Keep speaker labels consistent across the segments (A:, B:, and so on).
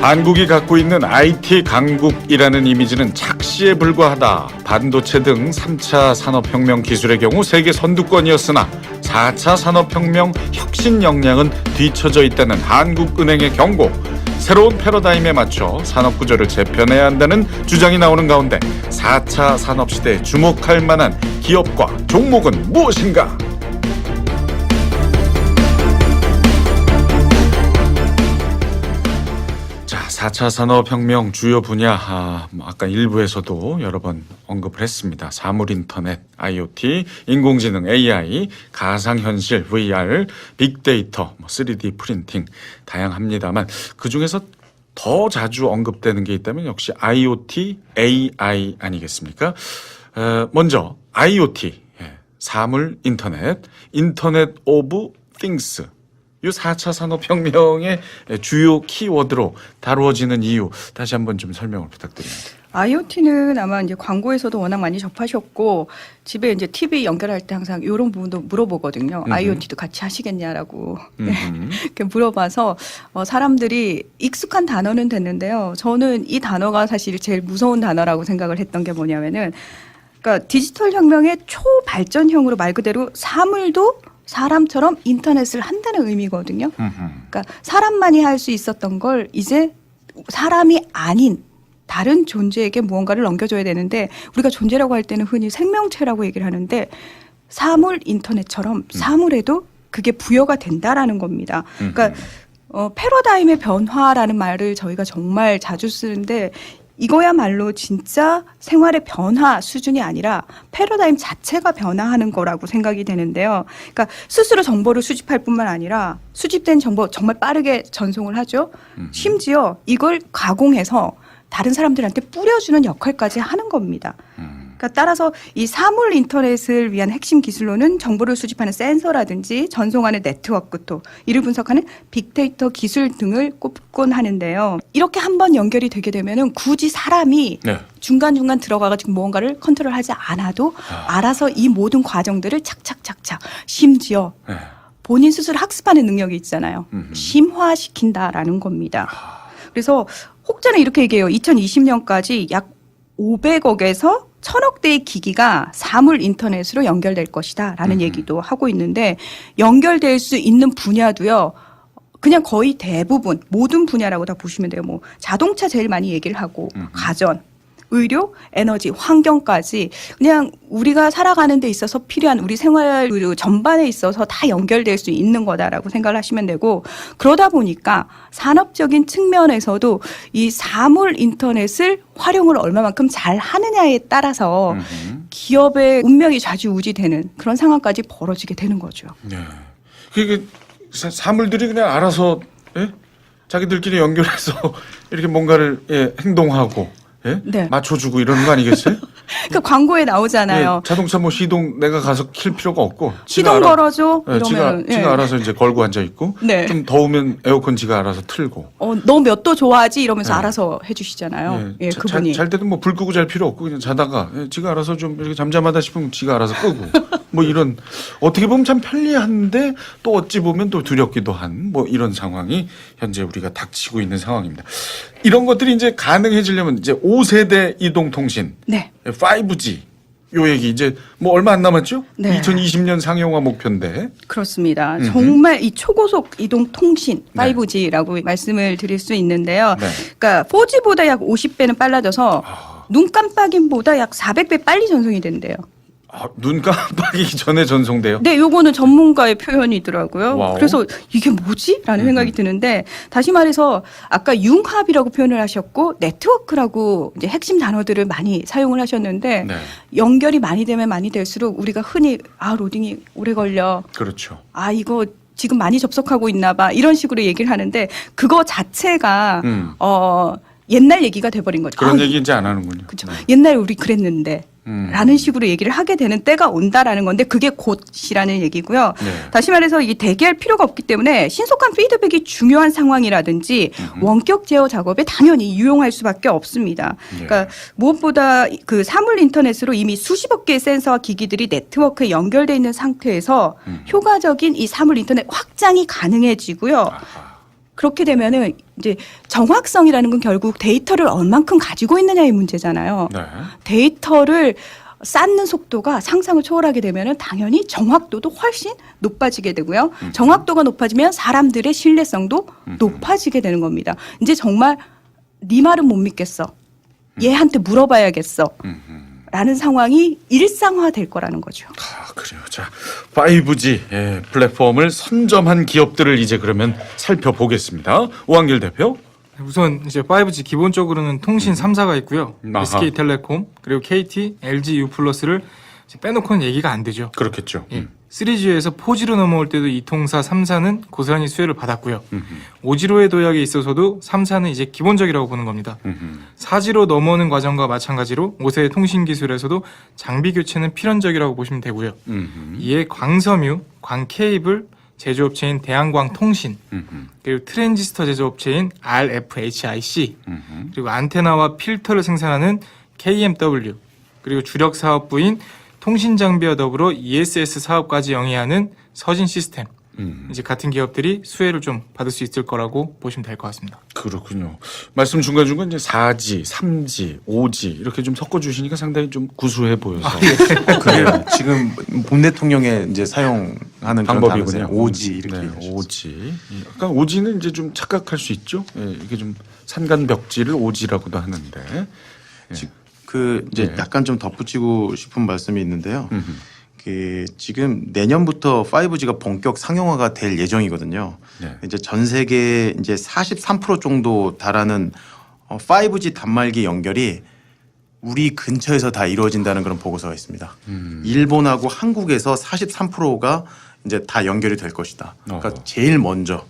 A: 한국이 갖고 있는 IT 강국이라는 이미지는 착시에 불과하다. 반도체 등 3차 산업혁명 기술의 경우 세계 선두권이었으나 4차 산업혁명 혁신 역량은 뒤처져 있다는 한국은행의 경고. 새로운 패러다임에 맞춰 산업구조를 재편해야 한다는 주장이 나오는 가운데 4차 산업시대에 주목할 만한 기업과 종목은 무엇인가? 자, 4차 산업혁명 주요 분야, 아까 일부에서도 여러 번 언급을 했습니다. 사물인터넷, IoT, 인공지능, AI, 가상현실, VR, 빅데이터, 3D 프린팅 다양합니다만 그중에서 더 자주 언급되는 게 있다면 역시 IoT, AI 아니겠습니까? 먼저 IoT, 사물 인터넷, 인터넷 오브 띵스. 이 4차 산업혁명의 주요 키워드로 다루어지는 이유 다시 한번 좀 설명을 부탁드립니다.
B: IoT는 아마 이제 광고에서도 워낙 많이 접하셨고 집에 이제 TV 연결할 때 항상 이런 부분도 물어보거든요. IoT도 같이 하시겠냐라고 이렇게 물어봐서 사람들이 익숙한 단어는 됐는데요. 저는 이 단어가 사실 제일 무서운 단어라고 생각을 했던 게 뭐냐면은 그러니까 디지털 혁명의 초발전형으로 말 그대로 사물도 사람처럼 인터넷을 한다는 의미거든요. 그러니까 사람만이 할 수 있었던 걸 이제 사람이 아닌 다른 존재에게 무언가를 넘겨줘야 되는데 우리가 존재라고 할 때는 흔히 생명체라고 얘기를 하는데 사물 인터넷처럼 사물에도 그게 부여가 된다라는 겁니다. 그러니까 패러다임의 변화라는 말을 저희가 정말 자주 쓰는데 이거야말로 진짜 생활의 변화 수준이 아니라 패러다임 자체가 변화하는 거라고 생각이 되는데요. 그러니까 스스로 정보를 수집할 뿐만 아니라 수집된 정보 정말 빠르게 전송을 하죠. 심지어 이걸 가공해서 다른 사람들한테 뿌려주는 역할까지 하는 겁니다. 그러니까 따라서 이 사물 인터넷을 위한 핵심 기술로는 정보를 수집하는 센서라든지 전송하는 네트워크 또 이를 분석하는 빅데이터 기술 등을 꼽곤 하는데요. 이렇게 한번 연결이 되게 되면은 굳이 사람이 중간중간 들어가가지고 무언가를 컨트롤하지 않아도 알아서 이 모든 과정들을 착착착착 심지어 본인 스스로 학습하는 능력이 있잖아요. 심화시킨다라는 겁니다. 그래서 혹자는 이렇게 얘기해요. 2020년까지 약 500억에서 1000억 대의 기기가 사물 인터넷으로 연결될 것이다 라는 얘기도 하고 있는데 연결될 수 있는 분야도요. 그냥 거의 대부분 모든 분야라고 다 보시면 돼요. 뭐 자동차 제일 많이 얘기를 하고 가전, 의료, 에너지, 환경까지 그냥 우리가 살아가는 데 있어서 필요한 우리 생활 전반에 있어서 다 연결될 수 있는 거다라고 생각을 하시면 되고 그러다 보니까 산업적인 측면에서도 이 사물 인터넷을 활용을 얼마만큼 잘 하느냐에 따라서 기업의 운명이 좌지우지되는 그런 상황까지 벌어지게 되는 거죠.
A: 네. 그게 사물들이 그냥 알아서 자기들끼리 연결해서 이렇게 뭔가를 행동하고
B: 네.
A: 맞춰주고 이러는 거 아니겠어요?
B: 그 광고에 나오잖아요.
A: 자동차 뭐 시동 내가 가서 킬 필요가 없고
B: 시동 걸어줘 이러면
A: 지가 알아서 이제 걸고 앉아 있고 좀 더우면 에어컨 지가 알아서 틀고
B: 너 몇 도 좋아하지 이러면서 알아서 해주시잖아요. 그분이
A: 잘 때도 뭐 불 끄고 잘 필요 없고 그냥 자다가 지가 알아서 좀 이렇게 잠잠하다 싶으면 지가 알아서 끄고 뭐 이런 어떻게 보면 참 편리한데 또 어찌 보면 또 두렵기도 한 뭐 이런 상황이 현재 우리가 닥치고 있는 상황입니다. 이런 것들이 이제 가능해지려면 이제 5세대 이동통신, 5G 요 얘기 이제 뭐 얼마 안 남았죠? 2020년 상용화 목표인데.
B: 그렇습니다. 정말 이 초고속 이동통신 5G라고 말씀을 드릴 수 있는데요. 그러니까 4G보다 약 50배는 빨라져서 눈 깜빡임보다 약 400배 빨리 전송이 된대요.
A: 눈 깜빡이기 전에 전송돼요?
B: 네, 요거는 전문가의 표현이더라고요.
A: 와우.
B: 그래서 이게 뭐지? 라는 생각이 드는데 다시 말해서 아까 융합이라고 표현을 하셨고 네트워크라고 이제 핵심 단어들을 많이 사용을 하셨는데 연결이 많이 되면 많이 될수록 우리가 흔히 로딩이 오래 걸려.
A: 그렇죠.
B: 이거 지금 많이 접속하고 있나 봐. 이런 식으로 얘기를 하는데 그거 자체가 옛날 얘기가 돼버린 거죠.
A: 그런 얘기 이제 안 하는군요.
B: 그렇죠. 옛날에 우리 그랬는데 라는 식으로 얘기를 하게 되는 때가 온다라는 건데 그게 곧이라는 얘기고요. 다시 말해서 이게 대기할 필요가 없기 때문에 신속한 피드백이 중요한 상황이라든지 원격 제어 작업에 당연히 유용할 수밖에 없습니다. 그러니까 무엇보다 그 사물 인터넷으로 이미 수십억 개의 센서와 기기들이 네트워크에 연결돼 있는 상태에서 효과적인 이 사물 인터넷 확장이 가능해지고요. 그렇게 되면은 이제 정확성이라는 건 결국 데이터를 얼만큼 가지고 있느냐의 문제잖아요.
A: 네.
B: 데이터를 쌓는 속도가 상상을 초월하게 되면은 당연히 정확도도 훨씬 높아지게 되고요. 정확도가 높아지면 사람들의 신뢰성도 높아지게 되는 겁니다. 이제 정말 네 말은 못 믿겠어. 얘한테 물어봐야겠어. 라는 상황이 일상화될 거라는 거죠.
A: 아, 그래요. 자, 5G 플랫폼을 선점한 기업들을 이제 그러면 살펴보겠습니다. 오한길 대표.
C: 우선 이제 5G 기본적으로는 통신 3사가 있고요.
A: 아하.
C: SK텔레콤 그리고 KT, LG U+를 빼놓고는 얘기가 안 되죠.
A: 그렇겠죠.
C: 예. 3G에서 4G로 넘어올 때도 이 통사 3사는 고스란히 수혜를 받았고요. 5G로의 도약에 있어서도 3사는 이제 기본적이라고 보는 겁니다. 4G로 넘어오는 과정과 마찬가지로 5세 통신 기술에서도 장비 교체는 필연적이라고 보시면 되고요. 이에 광섬유, 광케이블 제조업체인 대한광통신, 그리고 트랜지스터 제조업체인 RFHIC, 그리고 안테나와 필터를 생산하는 KMW, 그리고 주력 사업부인 통신장비와 더불어 ESS 사업까지 영위하는 서진 시스템, 이제 같은 기업들이 수혜를 좀 받을 수 있을 거라고 보시면 될 것 같습니다.
A: 그렇군요. 말씀 중간중간 이제 4G, 3G, 5G 이렇게 좀 섞어주시니까 상당히 좀 구수해 보여서.
D: 그래요. 지금 문 대통령의 이제 사용하는
A: 방법이군요.
D: 5G 이렇게
A: 네,
D: 얘기하셨죠.
A: 5G. 약간 5G는 이제 좀 착각할 수 있죠. 예, 이게 좀 산간벽지를 5G라고도 하는데.
D: 그 이제
A: 네.
D: 약간 좀 덧붙이고 싶은 말씀이 있는데요. 그 지금 내년부터 5G가 본격 상용화가 될 예정이거든요.
A: 네.
D: 이제 전 세계 이제 43% 정도 달하는 5G 단말기 연결이 우리 근처에서 다 이루어진다는 그런 보고서가 있습니다. 일본하고 한국에서 43%가 이제 다 연결이 될 것이다. 그러니까
A: 어허.
D: 제일 먼저.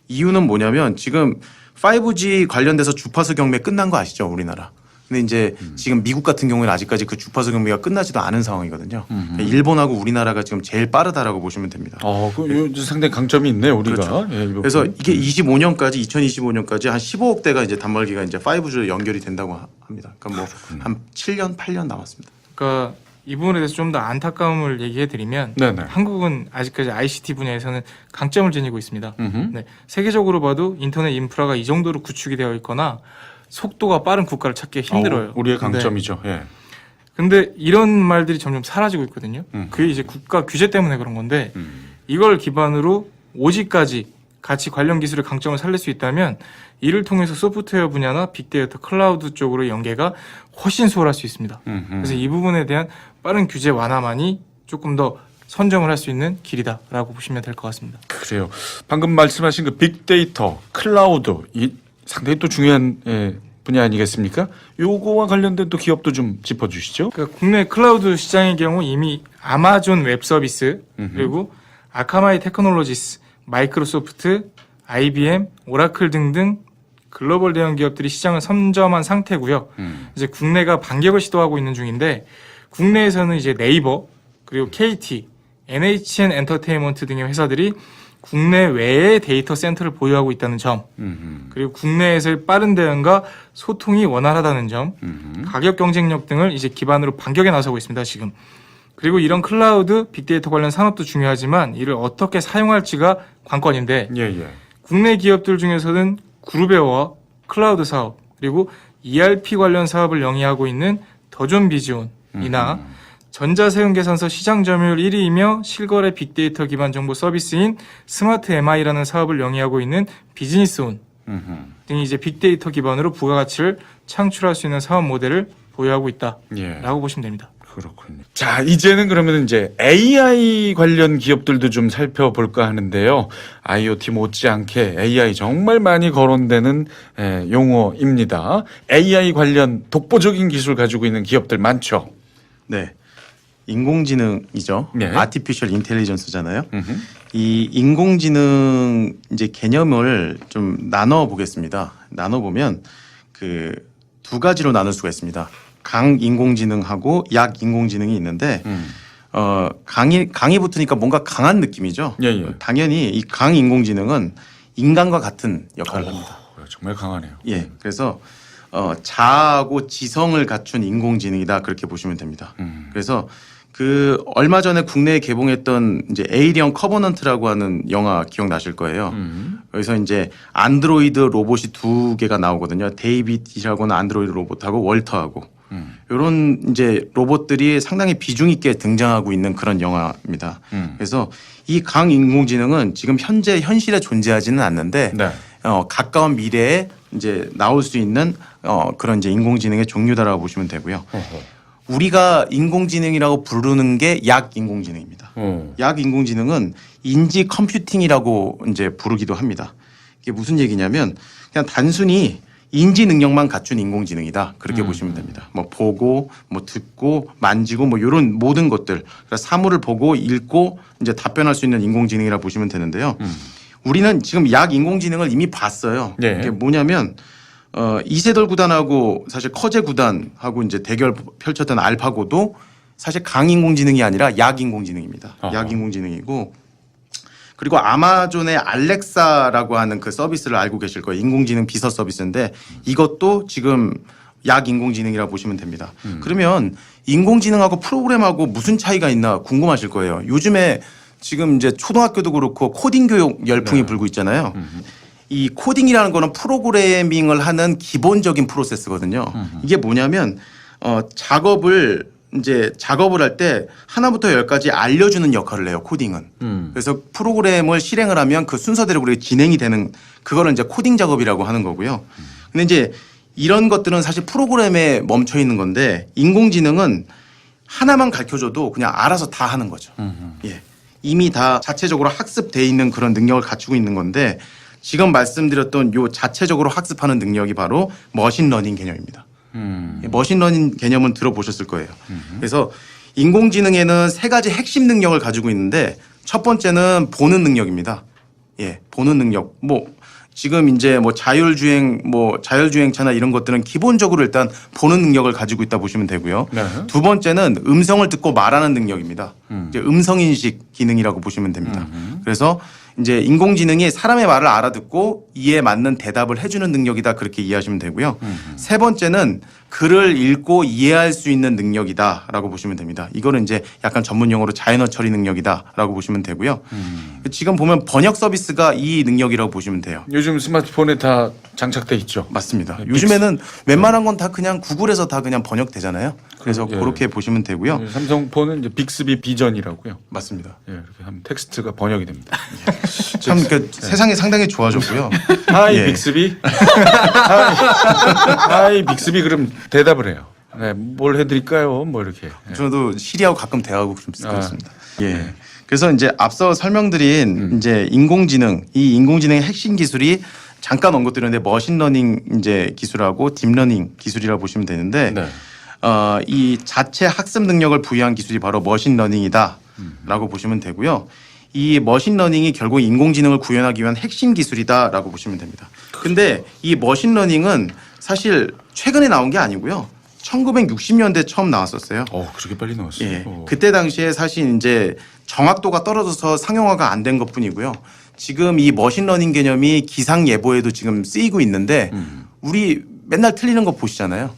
D: 이유는 뭐냐면 지금 5G 관련돼서 주파수 경매 끝난 거 아시죠? 우리나라. 근데 이제 지금 미국 같은 경우에는 아직까지 그 주파수 경매가 끝나지도 않은 상황이거든요. 그러니까 일본하고 우리나라가 지금 제일 빠르다라고 보시면 됩니다.
A: 그 상당히 강점이 있네요, 우리가.
D: 그렇죠.
A: 예, 이
D: 그래서
A: 부분.
D: 이게 2025년까지 한 15억 대가 이제 단말기가 이제 5G로 연결이 된다고 합니다. 그러니까 뭐 한 7년, 8년 남았습니다.
C: 그러니까 이 부분에 대해서 좀 더 안타까움을 얘기해 드리면
A: 네네.
C: 한국은 아직까지 ICT 분야에서는 강점을 지니고 있습니다.
A: 음흠.
C: 네, 세계적으로 봐도 인터넷 인프라가 이 정도로 구축이 되어 있거나 속도가 빠른 국가를 찾기 힘들어요.
A: 우리의
C: 근데
A: 강점이죠. 예.
C: 근데 이런 말들이 점점 사라지고 있거든요. 그게 이제 국가 규제 때문에 그런 건데 이걸 기반으로 5G까지 같이 관련 기술의 강점을 살릴 수 있다면 이를 통해서 소프트웨어 분야나 빅데이터 클라우드 쪽으로 연계가 훨씬 수월할 수 있습니다. 그래서 이 부분에 대한 빠른 규제 완화만이 조금 더 선점을 할 수 있는 길이다라고 보시면 될 것 같습니다.
A: 그래요. 방금 말씀하신 그 빅데이터, 클라우드 이 상당히 또 중요한 분야 아니겠습니까? 요거와 관련된 또 기업도 좀 짚어주시죠.
C: 그러니까 국내 클라우드 시장의 경우 이미 아마존 웹 서비스 그리고 아카마이 테크놀로지스, 마이크로소프트, IBM, 오라클 등등 글로벌 대형 기업들이 시장을 선점한 상태고요. 이제 국내가 반격을 시도하고 있는 중인데 국내에서는 이제 네이버 그리고 KT, NHN 엔터테인먼트 등의 회사들이 국내 외에 데이터 센터를 보유하고 있다는 점, 그리고 국내에서의 빠른 대응과 소통이 원활하다는 점, 가격 경쟁력 등을 이제 기반으로 반격에 나서고 있습니다, 지금. 그리고 이런 클라우드, 빅데이터 관련 산업도 중요하지만 이를 어떻게 사용할지가 관건인데
A: 예.
C: 국내 기업들 중에서는 그룹웨어와 클라우드 사업, 그리고 ERP 관련 사업을 영위하고 있는 더존비지온이나 전자세금계산서 시장 점유율 1위이며 실거래 빅데이터 기반 정보 서비스인 스마트 MI라는 사업을 영위하고 있는 비즈니스온 등이 이제 빅데이터 기반으로 부가가치를 창출할 수 있는 사업 모델을 보유하고 있다라고
A: 예.
C: 보시면 됩니다.
A: 그렇군요. 자, 이제는 그러면 이제 AI 관련 기업들도 좀 살펴볼까 하는데요. IoT 못지않게 AI 정말 많이 거론되는 용어입니다. AI 관련 독보적인 기술 가지고 있는 기업들 많죠.
D: 네. 인공지능이죠.
A: 네.
D: 아티피셜 인텔리전스잖아요. 이 인공지능 이제 개념을 좀 나눠 보겠습니다. 나눠 보면 그 두 가지로 나눌 수가 있습니다. 강 인공지능하고 약 인공지능이 있는데 강이 붙으니까 뭔가 강한 느낌이죠.
A: 예.
D: 당연히 이 강 인공지능은 인간과 같은 역할을 합니다.
A: 정말 강하네요.
D: 예. 그래서 자아하고 지성을 갖춘 인공지능이다 그렇게 보시면 됩니다. 그래서 그 얼마 전에 국내에 개봉했던 이제 에이리언 커버넌트라고 하는 영화 기억나실 거예요. 여기서 이제 안드로이드 로봇이 두 개가 나오거든요. 데이빗이라고 하는 안드로이드 로봇하고 월터하고 이런 이제 로봇들이 상당히 비중 있게 등장하고 있는 그런 영화입니다. 그래서 이 강인공지능은 지금 현재 현실에 존재하지는 않는데
A: 네.
D: 가까운 미래에 이제 나올 수 있는 그런 이제 인공지능의 종류다라고 보시면 되고요. 우리가 인공지능이라고 부르는 게 약 인공지능입니다. 약 인공지능은 인지 컴퓨팅이라고 이제 부르기도 합니다. 이게 무슨 얘기냐면 그냥 단순히 인지 능력만 갖춘 인공지능이다. 그렇게 보시면 됩니다. 뭐 보고, 뭐 듣고, 만지고, 뭐 이런 모든 것들. 그러니까 사물을 보고 읽고 이제 답변할 수 있는 인공지능이라 보시면 되는데요. 우리는 지금 약 인공지능을 이미 봤어요.
A: 네.
D: 이게 뭐냐면 이세돌 구단하고 사실 커제 구단하고 이제 대결 펼쳤던 알파고도 사실 강인공지능이 아니라 약인공지능입니다.
A: 아하.
D: 약인공지능이고 그리고 아마존의 알렉사라고 하는 그 서비스를 알고 계실 거예요. 인공지능 비서 서비스인데 이것도 지금 약인공지능이라고 보시면 됩니다. 그러면 인공지능하고 프로그램하고 무슨 차이가 있나 궁금하실 거예요. 요즘에 지금 이제 초등학교도 그렇고 코딩 교육 열풍이 불고 있잖아요. 이 코딩이라는 거는 프로그래밍을 하는 기본적인 프로세스거든요. 이게 뭐냐면 작업을 할 때 하나부터 열까지 알려주는 역할을 해요. 코딩은. 그래서 프로그램을 실행을 하면 그 순서대로 그렇게 진행이 되는 그거를 이제 코딩 작업이라고 하는 거고요. 근데 이제 이런 것들은 사실 프로그램에 멈춰 있는 건데 인공지능은 하나만 가르쳐줘도 그냥 알아서 다 하는 거죠. 예. 이미 다 자체적으로 학습돼 있는 그런 능력을 갖추고 있는 건데 지금 말씀드렸던 요 자체적으로 학습하는 능력이 바로 머신러닝 개념입니다. 머신러닝 개념은 들어보셨을 거예요. 그래서 인공지능에는 세 가지 핵심 능력을 가지고 있는데 첫 번째는 보는 능력입니다. 예, 보는 능력. 뭐 지금 이제 뭐 자율주행차나 이런 것들은 기본적으로 일단 보는 능력을 가지고 있다 보시면 되고요.
A: 네.
D: 두 번째는 음성을 듣고 말하는 능력입니다. 이제 음성인식 기능이라고 보시면 됩니다. 그래서 이제 인공지능이 사람의 말을 알아듣고 이에 맞는 대답을 해주는 능력이다 그렇게 이해하시면 되고요. 세 번째는 글을 읽고 이해할 수 있는 능력이다라고 보시면 됩니다. 이거는 이제 약간 전문 용어로 자연어 처리 능력이다라고 보시면 되고요. 지금 보면 번역 서비스가 이 능력이라고 보시면 돼요.
A: 요즘 스마트폰에 다 장착돼 있죠.
D: 맞습니다.
A: 네,
D: 요즘에는 웬만한 건 다 그냥 구글에서 다 그냥 번역되잖아요. 그래서
A: 예.
D: 그렇게 보시면 되고요.
A: 삼성폰은 이제 빅스비 비전이라고요.
D: 맞습니다.
A: 예, 이렇게 하면 텍스트가 번역이 됩니다.
D: 참 세상이 상당히 좋아졌고요.
A: 하이
D: 예.
A: 빅스비. 하이 빅스비 그럼 대답을 해요. 네, 뭘 해드릴까요? 뭐 이렇게. 예.
D: 저도 시리하고 가끔 대화하고 그렇습니다. 예. 그래서 이제 앞서 설명드린 이제 인공지능, 이 인공지능의 핵심 기술이 잠깐 언급드렸는데 머신러닝 이제 기술하고 딥러닝 기술이라고 보시면 되는데
A: 네.
D: 이 자체 학습 능력을 부여한 기술이 바로 머신러닝이다라고 보시면 되고요. 이 머신러닝이 결국 인공지능을 구현하기 위한 핵심 기술이다라고 보시면 됩니다. 근데 이 머신러닝은 사실 최근에 나온 게 아니고요. 1960년대 처음 나왔었어요.
A: 그렇게 빨리 나왔어요.
D: 예. 그때 당시에 사실 이제 정확도가 떨어져서 상용화가 안 된 것뿐이고요. 지금 이 머신러닝 개념이 기상 예보에도 지금 쓰이고 있는데 우리 맨날 틀리는 거 보시잖아요.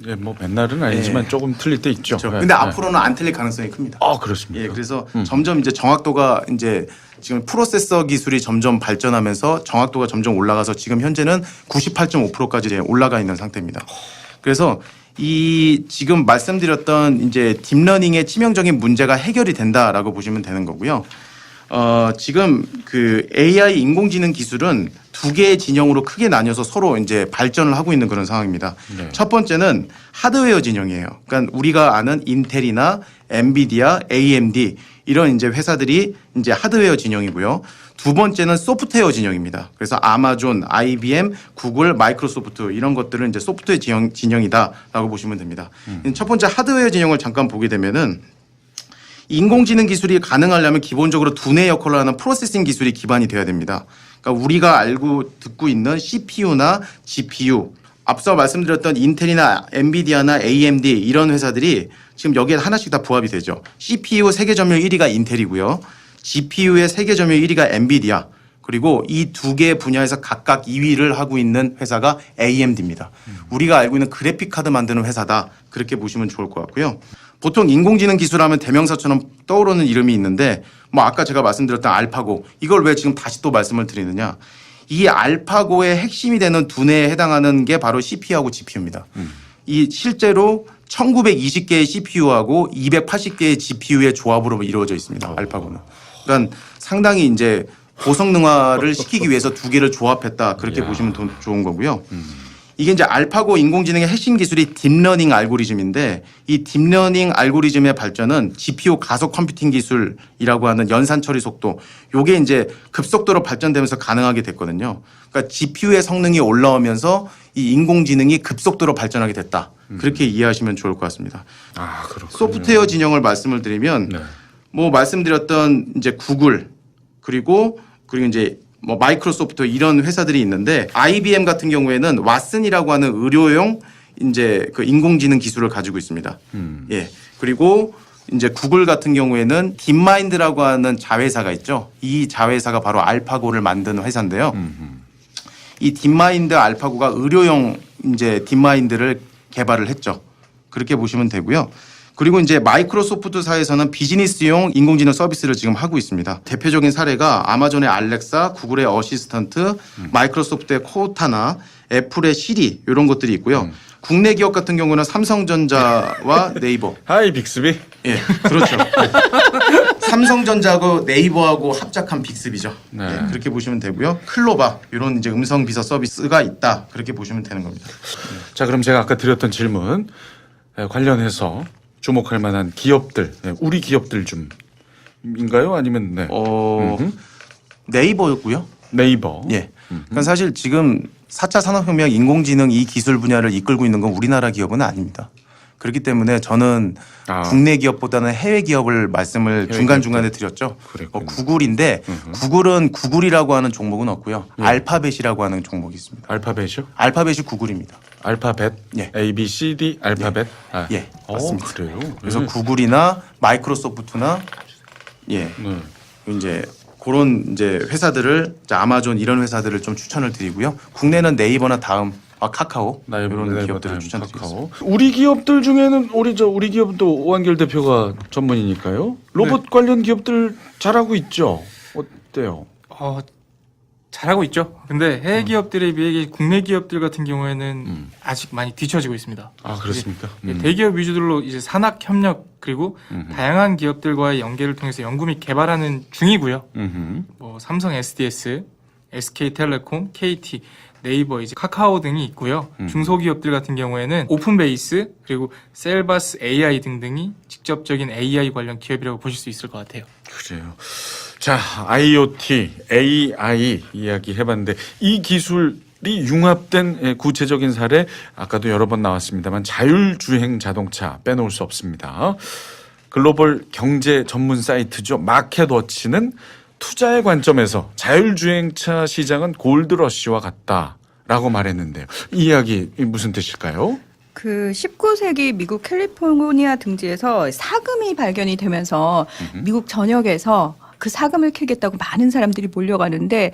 A: 예, 뭐 맨날은 아니지만
D: 예.
A: 조금 틀릴 때 있죠.
D: 그렇죠.
A: 예,
D: 근데
A: 예.
D: 앞으로는 안 틀릴 가능성이 큽니다.
A: 그렇습니다.
D: 예, 그래서 점점 이제 정확도가 이제 지금 프로세서 기술이 점점 발전하면서 정확도가 점점 올라가서 지금 현재는 98.5%까지 올라가 있는 상태입니다. 그래서 이 지금 말씀드렸던 이제 딥러닝의 치명적인 문제가 해결이 된다라고 보시면 되는 거고요. 지금 그 AI 인공지능 기술은 두 개의 진영으로 크게 나뉘어서 서로 이제 발전을 하고 있는 그런 상황입니다.
A: 네.
D: 첫 번째는 하드웨어 진영이에요. 그러니까 우리가 아는 인텔이나 엔비디아, AMD 이런 이제 회사들이 이제 하드웨어 진영이고요. 두 번째는 소프트웨어 진영입니다. 그래서 아마존, IBM, 구글, 마이크로소프트 이런 것들은 이제 소프트웨어 진영이다라고 보시면 됩니다. 첫 번째 하드웨어 진영을 잠깐 보게 되면은 인공지능 기술이 가능하려면 기본적으로 두뇌 역할을 하는 프로세싱 기술이 기반이 돼야 됩니다. 그러니까 우리가 알고 듣고 있는 CPU나 GPU, 앞서 말씀드렸던 인텔이나 엔비디아나 AMD 이런 회사들이 지금 여기에 하나씩 다 부합이 되죠. CPU 세계 점유율 1위가 인텔이고요. GPU의 세계 점유율 1위가 엔비디아. 그리고 이 두 개 분야에서 각각 2위를 하고 있는 회사가 AMD입니다. 우리가 알고 있는 그래픽 카드 만드는 회사다. 그렇게 보시면 좋을 것 같고요. 보통 인공지능 기술하면 대명사처럼 떠오르는 이름이 있는데 뭐 아까 제가 말씀드렸던 알파고 이걸 왜 지금 다시 또 말씀을 드리느냐. 이 알파고의 핵심이 되는 두뇌에 해당하는 게 바로 CPU하고 GPU입니다. 이 실제로 1920개의 CPU하고 280개의 GPU의 조합으로 이루어져 있습니다. 알파고는. 그러니까 상당히 이제 고성능화를 시키기 위해서 두 개를 조합했다. 그렇게 보시면 좋은 거고요. 이게 이제 알파고 인공지능의 핵심 기술이 딥러닝 알고리즘인데 이 딥러닝 알고리즘의 발전은 GPU 가속 컴퓨팅 기술이라고 하는 연산 처리 속도 요게 이제 급속도로 발전되면서 가능하게 됐거든요. 그러니까 GPU의 성능이 올라오면서 이 인공지능이 급속도로 발전하게 됐다. 그렇게 이해하시면 좋을 것 같습니다.
A: 아, 그렇군요.
D: 소프트웨어 진영을 말씀을 드리면
A: 네.
D: 뭐 말씀드렸던 이제 구글 그리고 이제 뭐 마이크로소프트 이런 회사들이 있는데 IBM 같은 경우에는 왓슨이라고 하는 의료용 이제 그 인공지능 기술을 가지고 있습니다. 예. 그리고 이제 구글 같은 경우에는 딥마인드라고 하는 자회사가 있죠. 이 자회사가 바로 알파고를 만든 회사인데요. 이 딥마인드 알파고가 의료용 이제 딥마인드를 개발을 했죠. 그렇게 보시면 되고요. 그리고 이제 마이크로소프트사에서는 비즈니스용 인공지능 서비스를 지금 하고 있습니다. 대표적인 사례가 아마존의 알렉사, 구글의 어시스턴트, 마이크로소프트의 코타나, 애플의 시리 이런 것들이 있고요. 국내 기업 같은 경우는 삼성전자와 네이버.
A: 하이 빅스비.
D: 예, 그렇죠. 삼성전자하고 네이버하고 합작한 빅스비죠.
A: 네.
D: 예, 그렇게 보시면 되고요. 클로바 이런 이제 음성 비서 서비스가 있다. 그렇게 보시면 되는 겁니다.
A: 자, 그럼 제가 아까 드렸던 질문 관련해서 주목할 만한 기업들, 우리 기업들 좀인가요? 아니면 네.
D: 네이버였고요.
A: 네이버.
D: 예. 그러니까 사실 지금 4차 산업혁명 인공지능 이 기술 분야를 이끌고 있는 건 우리나라 기업은 아닙니다. 그렇기 때문에 저는 국내 기업보다는 해외 기업을 말씀을 중간중간에 드렸죠. 구글인데 구글은 구글이라고 하는 종목은 없고요. 알파벳이라고 하는 종목이 있습니다.
A: 알파벳이요?
D: 알파벳이 구글입니다.
A: 알파벳?
D: 예.
A: A, B, C, D 알파벳?
D: 예, 맞습니다.
A: 그래요?
D: 그래서 구글이나 마이크로소프트나 예, 이제 그런 이제 회사들을 이제 아마존 이런 회사들을 좀 추천을 드리고요. 국내는 네이버나 다음, 카카오 이런 기업들을 추천드리겠습니다.
A: 우리 기업들 중에는 우리 기업도 오한결 대표가 전문이니까요. 로봇 관련 기업들 잘하고 있죠. 어때요?
C: 잘하고 있죠. 근데 해외 기업들에 비해 국내 기업들 같은 경우에는 아직 많이 뒤처지고 있습니다.
A: 아, 그렇습니까?
C: 대기업 위주들로 이제 산학 협력 그리고 다양한 기업들과의 연계를 통해서 연구 및 개발하는 중이고요. 뭐 삼성 SDS, SK텔레콤, KT, 네이버, 이제 카카오 등이 있고요. 중소기업들 같은 경우에는 오픈베이스 그리고 셀바스 AI 등등이 직접적인 AI 관련 기업이라고 보실 수 있을 것 같아요.
A: 그래요. 자, IoT, AI 이야기 해봤는데 이 기술이 융합된 구체적인 사례 아까도 여러 번 나왔습니다만 자율주행 자동차 빼놓을 수 없습니다. 글로벌 경제 전문 사이트죠. 마켓워치는 투자의 관점에서 자율주행차 시장은 골드러시와 같다라고 말했는데요. 이 이야기 무슨 뜻일까요?
B: 그 19세기 미국 캘리포니아 등지에서 사금이 발견이 되면서 미국 전역에서 그 사금을 캐겠다고 많은 사람들이 몰려가는데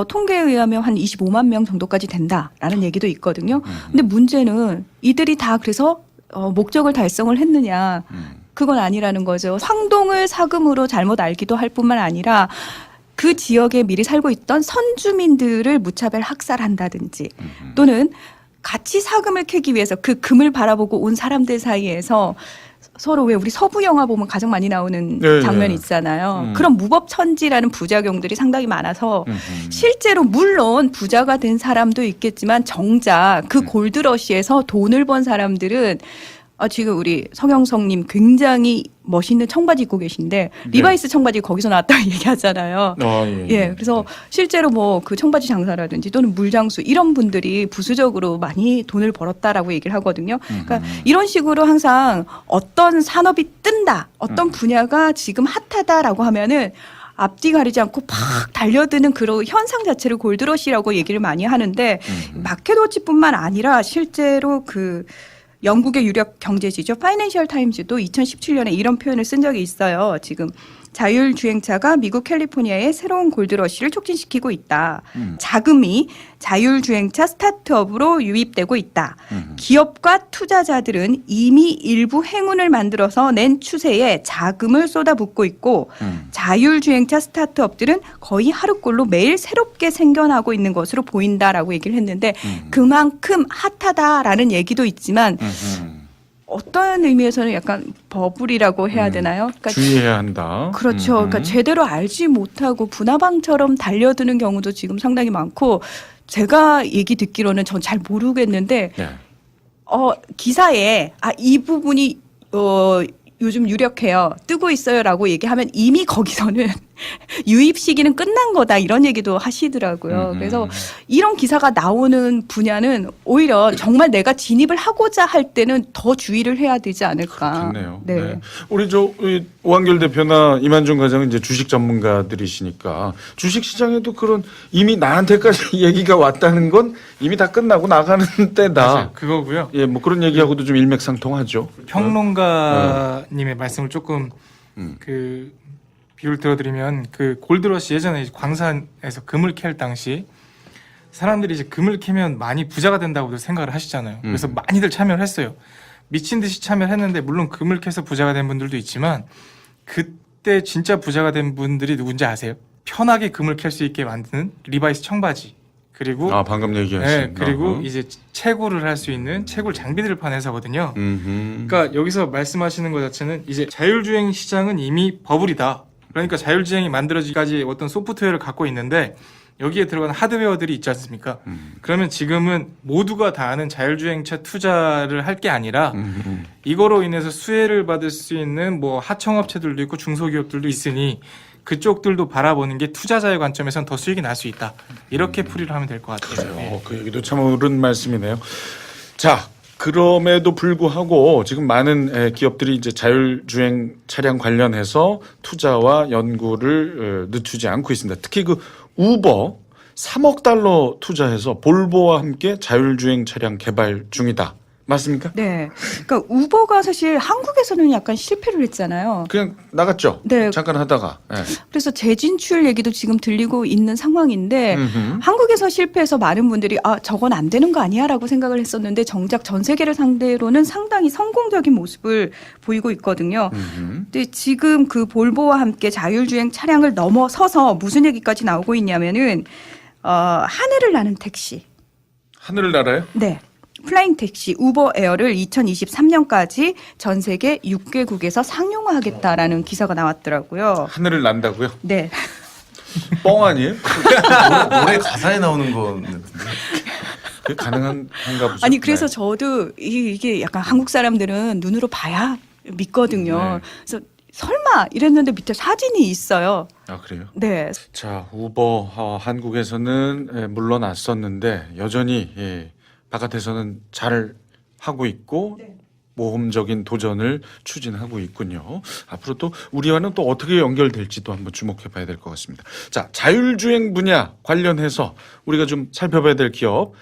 B: 통계에 의하면 한 25만 명 정도까지 된다라는 얘기도 있거든요. 근데 문제는 이들이 다 그래서 목적을 달성을 했느냐. 그건 아니라는 거죠. 황동을 사금으로 잘못 알기도 할 뿐만 아니라 그 지역에 미리 살고 있던 선주민들을 무차별 학살한다든지 또는 같이 사금을 캐기 위해서 그 금을 바라보고 온 사람들 사이에서 서로 왜 우리 서부 영화 보면 가장 많이 나오는 장면이 있잖아요. 그런 무법천지라는 부작용들이 상당히 많아서 실제로 물론 부자가 된 사람도 있겠지만 정작 그 골드러시에서 돈을 번 사람들은 지금 우리 성영석님 굉장히 멋있는 청바지 입고 계신데 리바이스 청바지 거기서 나왔다고 얘기하잖아요. 예, 그래서 실제로 뭐 그 청바지 장사라든지 또는 물장수 이런 분들이 부수적으로 많이 돈을 벌었다라고 얘기를 하거든요. 그러니까 이런 식으로 항상 어떤 산업이 뜬다, 어떤 분야가 지금 핫하다라고 하면은 앞뒤 가리지 않고 팍 달려드는 그런 현상 자체를 골드러시라고 얘기를 많이 하는데 마켓워치뿐만 아니라 실제로 그 영국의 유력 경제지죠. 파이낸셜 타임즈도 2017년에 이런 표현을 쓴 적이 있어요. 지금 자율주행차가 미국 캘리포니아의 새로운 골드러시를 촉진시키고 있다. 자금이 자율주행차 스타트업으로 유입되고 있다. 기업과 투자자들은 이미 일부 행운을 만들어서 낸 추세에 자금을 쏟아붓고 있고 자율주행차 스타트업들은 거의 하루꼴로 매일 새롭게 생겨나고 있는 것으로 보인다라고 얘기를 했는데 그만큼 핫하다라는 얘기도 있지만 어떤 의미에서는 약간 버블이라고 해야 되나요? 그러니까
A: 주의해야 한다.
B: 그렇죠. 그러니까 제대로 알지 못하고 분화방처럼 달려드는 경우도 지금 상당히 많고 제가 얘기 듣기로는 전 잘 모르겠는데
A: 네.
B: 기사에 이 부분이 요즘 유력해요. 뜨고 있어요라고 얘기하면 이미 거기서는 유입 시기는 끝난 거다 이런 얘기도 하시더라고요. 그래서 이런 기사가 나오는 분야는 오히려 정말 내가 진입을 하고자 할 때는 더 주의를 해야 되지 않을까.
A: 그렇네요.
B: 네.
A: 네. 우리 오한결 대표나 이만중 과장은 이제 주식 전문가들이시니까 주식 시장에도 그런 이미 나한테까지 얘기가 왔다는 건 이미 다 끝나고 나가는 때다.
C: 맞아요. 그거고요.
A: 예, 뭐 그런 얘기하고도 좀 일맥상통하죠.
C: 평론가님의 말씀을 조금 그 비유를 들어드리면 그 골드러시 예전에 이제 광산에서 금을 캘 당시 사람들이 이제 금을 캐면 많이 부자가 된다고들 생각을 하시잖아요. 그래서 많이들 참여를 했어요. 미친 듯이 참여를 했는데 물론 금을 캐서 부자가 된 분들도 있지만 그때 진짜 부자가 된 분들이 누군지 아세요? 편하게 금을 캘 수 있게 만드는 리바이스 청바지 그리고
A: 방금 얘기하신
C: 그리고 이제 채굴을 할 수 있는 채굴 장비들을 파는 회사거든요. 그러니까 여기서 말씀하시는 것 자체는 이제 자율주행 시장은 이미 버블이다. 그러니까 자율주행이 만들어지기까지 어떤 소프트웨어를 갖고 있는데 여기에 들어가는 하드웨어들이 있지 않습니까? 그러면 지금은 모두가 다 아는 자율주행차 투자를 할 게 아니라 이거로 인해서 수혜를 받을 수 있는 뭐 하청업체들도 있고 중소기업들도 있으니 그쪽들도 바라보는 게 투자자의 관점에선 더 수익이 날 수 있다. 이렇게 풀이를 하면 될 것 같아요. 네.
A: 그 얘기도 참 옳은 말씀이네요. 자, 그럼에도 불구하고 지금 많은 기업들이 이제 자율주행 차량 관련해서 투자와 연구를 늦추지 않고 있습니다. 특히 그 우버 3억 달러 투자해서 볼보와 함께 자율주행 차량 개발 중이다. 맞습니까?
B: 네. 그러니까 우버가 사실 한국에서는 약간 실패를 했잖아요.
A: 그냥 나갔죠.
B: 네.
A: 잠깐 하다가. 네.
B: 그래서 재진출 얘기도 지금 들리고 있는 상황인데 한국에서 실패해서 많은 분들이 저건 안 되는 거 아니야라고 생각을 했었는데 정작 전 세계를 상대로는 상당히 성공적인 모습을 보이고 있거든요. 근데 지금 그 볼보와 함께 자율주행 차량을 넘어서서 무슨 얘기까지 나오고 있냐면은 하늘을 나는 택시.
A: 하늘을 날아요?
B: 네. 플라잉 택시 우버 에어를 2023년까지 전 세계 6개국에서 상용화하겠다라는 기사가 나왔더라고요.
A: 하늘을 난다고요?
B: 네.
A: 뻥 아니에요?
D: 노래 가사에 나오는 건
A: 그게 가능한가 보죠.
B: 아니 그래서
A: 네.
B: 저도 이게 약간 한국 사람들은 눈으로 봐야 믿거든요.
A: 네.
B: 그래서 설마 이랬는데 밑에 사진이 있어요.
A: 아, 그래요?
B: 네.
A: 자, 우버 한국에서는 물러났었는데 여전히 바깥에서는 잘 하고 있고 모험적인 도전을 추진하고 있군요. 앞으로 또 우리와는 또 어떻게 연결될지도 한번 주목해 봐야 될 것 같습니다. 자, 자율주행 분야 관련해서 우리가 좀 살펴봐야 될 기업.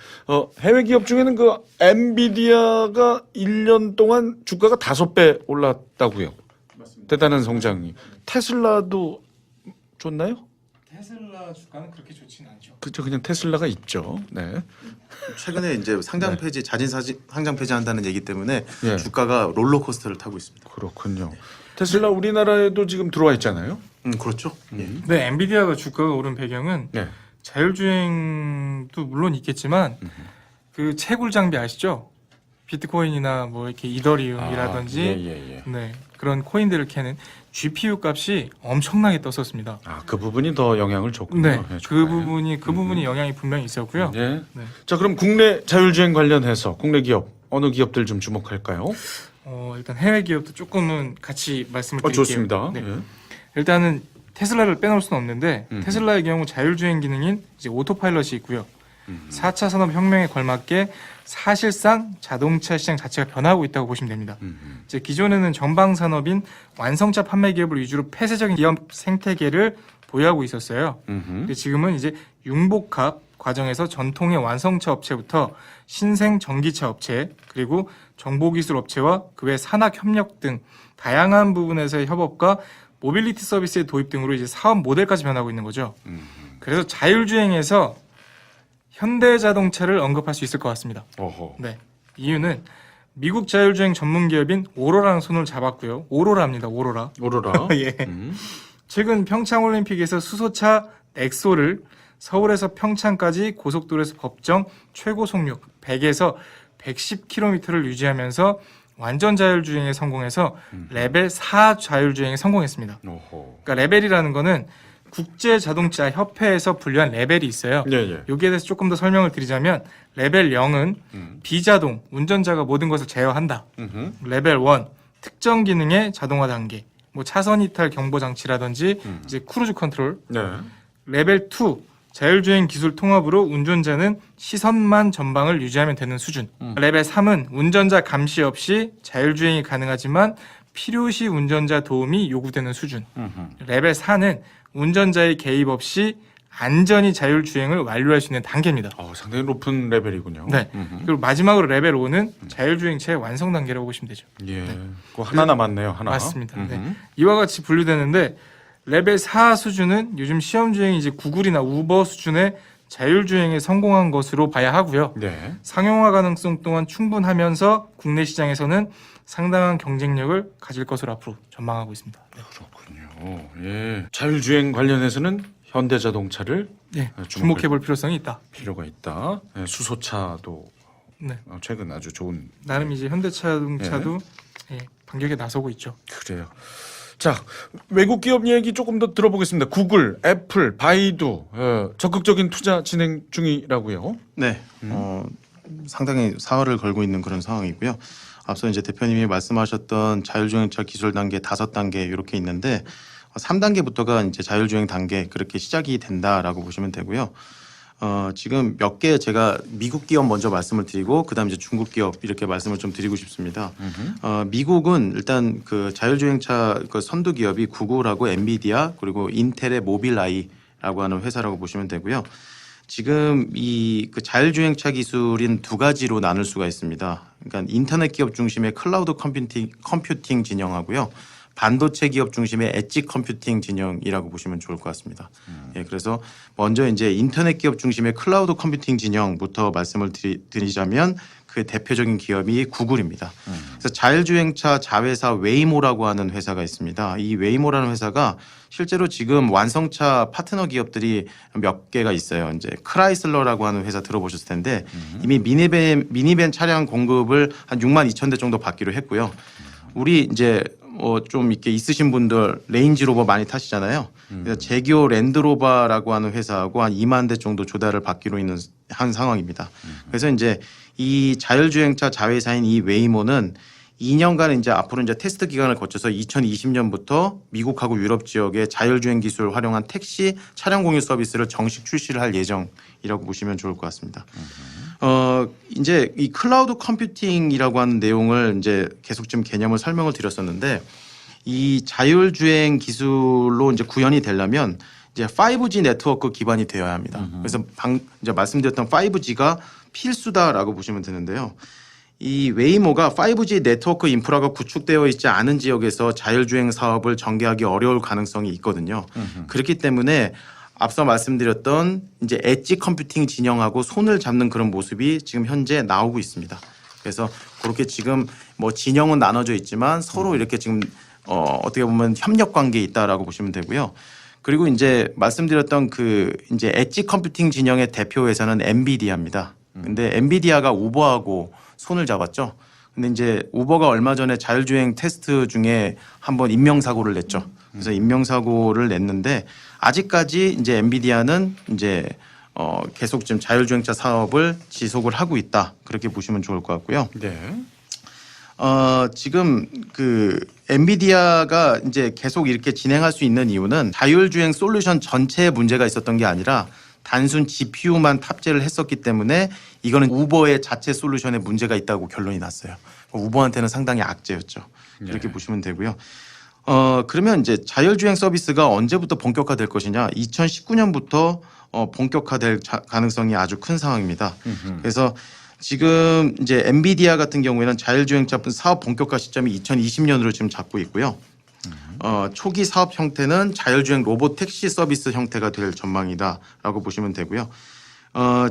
A: 해외 기업 중에는 그 엔비디아가 1년 동안 주가가 5배 올랐다고요. 맞습니다. 대단한 성장이. 테슬라도 좋나요?
C: 테슬라 주가는 그렇게 좋지는 않죠.
A: 그렇죠. 그냥 테슬라가 있죠. 네.
D: 최근에 이제 상장 폐지, 자진 상장 폐지한다는 얘기 때문에
A: 예.
D: 주가가 롤러코스터를 타고 있습니다.
A: 그렇군요. 테슬라 우리나라에도 지금 들어와 있잖아요.
D: 그렇죠. 예.
C: 네, 엔비디아가 주가가 오른 배경은
A: 네.
C: 자율주행도 물론 있겠지만 그 채굴 장비 아시죠? 비트코인이나 뭐 이렇게 이더리움이라든지
A: 예.
C: 네, 그런 코인들을 캐는 GPU 값이 엄청나게 떴었습니다.
A: 그 부분이 더 영향을 줬군요.
C: 네,
A: 주가에.
C: 그 부분이 영향이 분명히 있었고요.
A: 네.
C: 네.
A: 자, 그럼 국내 자율주행 관련해서 국내 기업 어느 기업들 좀 주목할까요?
C: 일단 해외 기업도 조금은 같이 말씀을 드릴게요.
A: 좋습니다.
C: 네.
A: 예.
C: 일단은 테슬라를 빼놓을 수는 없는데 테슬라의 경우 자율주행 기능인 이제 오토파일럿이 있고요. 4차 산업혁명에 걸맞게 사실상 자동차 시장 자체가 변하고 있다고 보시면 됩니다. 이제 기존에는 전방 산업인 완성차 판매 기업을 위주로 폐쇄적인 기업 생태계를 보유하고 있었어요. 근데 지금은 이제 융복합 과정에서 전통의 완성차 업체부터 신생 전기차 업체 그리고 정보기술 업체와 그 외 산학 협력 등 다양한 부분에서의 협업과 모빌리티 서비스의 도입 등으로 이제 사업 모델까지 변하고 있는 거죠. 그래서 자율주행에서 현대자동차를 언급할 수 있을 것 같습니다.
A: 어허.
C: 네, 이유는 미국 자율주행 전문 기업인 오로라랑 손을 잡았고요. 오로라입니다. 오로라.
A: 오로라.
C: 예. 최근 평창 올림픽에서 수소차 엑소를 서울에서 평창까지 고속도로에서 법정 최고 속력 100에서 110km를 유지하면서 완전 자율주행에 성공해서 레벨 4 자율주행에 성공했습니다.
A: 어허.
C: 그러니까 레벨이라는 거는 국제 자동차 협회에서 분류한 레벨이 있어요.
A: 예, 예.
C: 여기에 대해서 조금 더 설명을 드리자면 레벨 0은 비자동, 운전자가 모든 것을 제어한다. 레벨 1, 특정 기능의 자동화 단계. 뭐 차선 이탈 경보 장치라든지 이제 크루즈 컨트롤.
A: 네.
C: 레벨 2, 자율주행 기술 통합으로 운전자는 시선만 전방을 유지하면 되는 수준. 레벨 3은 운전자 감시 없이 자율주행이 가능하지만 필요시 운전자 도움이 요구되는 수준. 레벨 4는 운전자의 개입 없이 안전히 자율주행을 완료할 수 있는 단계입니다.
A: 상당히 높은 레벨이군요.
C: 네. 그리고 마지막으로 레벨 5는 자율주행차의 완성 단계라고 보시면 되죠.
A: 예. 그거 하나 남았네요. 하나.
C: 맞습니다. 네. 이와 같이 분류되는데 레벨 4 수준은 요즘 시험 주행이 이제 구글이나 우버 수준의 자율주행에 성공한 것으로 봐야 하고요.
A: 네.
C: 상용화 가능성 또한 충분하면서 국내 시장에서는 상당한 경쟁력을 가질 것으로 앞으로 전망하고 있습니다. 네.
A: 그렇군요. 예. 자율주행 관련해서는 현대자동차를
C: 네. 주목해 볼 필요성이 있다.
A: 필요가 있다. 예, 수소차도
C: 네.
A: 최근 아주 좋은.
C: 나름 이제 현대자동차도 예, 반격에 나서고 있죠.
A: 그래요. 자, 외국 기업 얘기 조금 더 들어보겠습니다. 구글, 애플, 바이두 적극적인 투자 진행 중이라고요.
D: 네, 상당히 사활을 걸고 있는 그런 상황이고요. 앞서 이제 대표님이 말씀하셨던 자율주행차 기술 단계 5단계 이렇게 있는데 3단계부터가 이제 자율주행 단계 그렇게 시작이 된다라고 보시면 되고요. 지금 몇 개 제가 미국 기업 먼저 말씀을 드리고 그다음 이제 중국 기업 이렇게 말씀을 좀 드리고 싶습니다. 미국은 일단 그 자율주행차 그 선두 기업이 구글하고 엔비디아 그리고 인텔의 모빌아이라고 하는 회사라고 보시면 되고요. 지금 이 그 자율주행차 기술인 두 가지로 나눌 수가 있습니다. 그러니까 인터넷 기업 중심의 클라우드 컴퓨팅 진영하고요. 반도체 기업 중심의 엣지 컴퓨팅 진영이라고 보시면 좋을 것 같습니다. 예, 그래서 먼저 이제 인터넷 기업 중심의 클라우드 컴퓨팅 진영부터 말씀을 드리자면 그 대표적인 기업이 구글입니다. 그래서 자율주행차 자회사 웨이모라고 하는 회사가 있습니다. 이 웨이모라는 회사가 실제로 지금 완성차 파트너 기업들이 몇 개가 있어요. 이제 크라이슬러라고 하는 회사 들어보셨을 텐데 이미 미니밴 차량 공급을 한 6만 2천 대 정도 받기로 했고요. 우리 이제 좀 이렇게 있으신 분들 레인지로버 많이 타시잖아요. 그래서 제기호 랜드로버라고 하는 회사하고 한 2만 대 정도 조달을 받기로 있는 한 상황입니다. 그래서 이제 이 자율주행차 자회사인 이 웨이모는 2년간 이제 앞으로 이제 테스트 기간을 거쳐서 2020년부터 미국하고 유럽 지역의 자율주행 기술을 활용한 택시 차량 공유 서비스를 정식 출시를 할 예정이라고 보시면 좋을 것 같습니다. 이제 이 클라우드 컴퓨팅이라고 하는 내용을 이제 계속 지금 개념을 설명을 드렸었는데 이 자율주행 기술로 이제 구현이 되려면 이제 5G 네트워크 기반이 되어야 합니다. 그래서 이제 말씀드렸던 5G가 필수다라고 보시면 되는데요. 이 웨이모가 5G 네트워크 인프라가 구축되어 있지 않은 지역에서 자율주행 사업을 전개하기 어려울 가능성이 있거든요. 그렇기 때문에 앞서 말씀드렸던 이제 엣지 컴퓨팅 진영하고 손을 잡는 그런 모습이 지금 현재 나오고 있습니다. 그래서 그렇게 지금 뭐 진영은 나눠져 있지만 서로 이렇게 지금 어떻게 보면 협력 관계에 있다라고 보시면 되고요. 그리고 이제 말씀드렸던 그 이제 엣지 컴퓨팅 진영의 대표 회사는 엔비디아입니다. 근데 엔비디아가 우버하고 손을 잡았죠. 근데 이제 우버가 얼마 전에 자율주행 테스트 중에 한번 인명사고를 냈죠. 그래서 인명사고를 냈는데 아직까지 이제 엔비디아는 이제 계속 지금 자율주행차 사업을 지속을 하고 있다. 그렇게 보시면 좋을 것 같고요.
A: 네.
D: 지금 그 엔비디아가 이제 계속 이렇게 진행할 수 있는 이유는 자율주행 솔루션 전체에 문제가 있었던 게 아니라 단순 GPU만 탑재를 했었기 때문에 이거는 우버의 자체 솔루션에 문제가 있다고 결론이 났어요. 우버한테는 상당히 악재였죠. 이렇게 보시면 되고요. 그러면 이제 자율주행 서비스가 언제부터 본격화될 것이냐? 2019년부터 본격화될 가능성이 아주 큰 상황입니다. 그래서 지금 이제 엔비디아 같은 경우에는 자율주행차 사업 본격화 시점이 2020년으로 지금 잡고 있고요. 초기 사업 형태는 자율주행 로봇 택시 서비스 형태가 될 전망이다라고 보시면 되고요.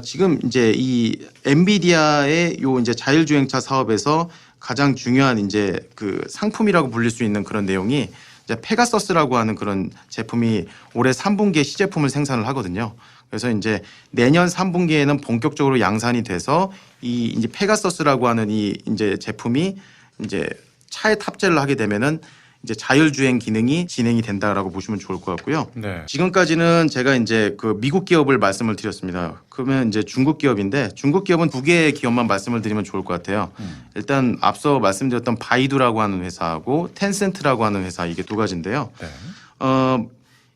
D: 지금 이제 이 엔비디아의 요 이제 자율주행차 사업에서 가장 중요한 이제 그 상품이라고 불릴 수 있는 그런 내용이 이제 페가서스라고 하는 그런 제품이 올해 3분기에 시제품을 생산을 하거든요. 그래서 이제 내년 3분기에는 본격적으로 양산이 돼서 이 이제 페가서스라고 하는 이 이제 제품이 이제 차에 탑재를 하게 되면은 이제 자율주행 기능이 진행이 된다라고 보시면 좋을 것 같고요.
A: 네.
D: 지금까지는 제가 이제 그 미국 기업을 말씀을 드렸습니다. 그러면 이제 중국 기업인데 중국 기업은 두 개의 기업만 말씀을 드리면 좋을 것 같아요. 일단 앞서 말씀드렸던 바이두라고 하는 회사하고 텐센트라고 하는 회사 이게 두 가지인데요.
A: 네.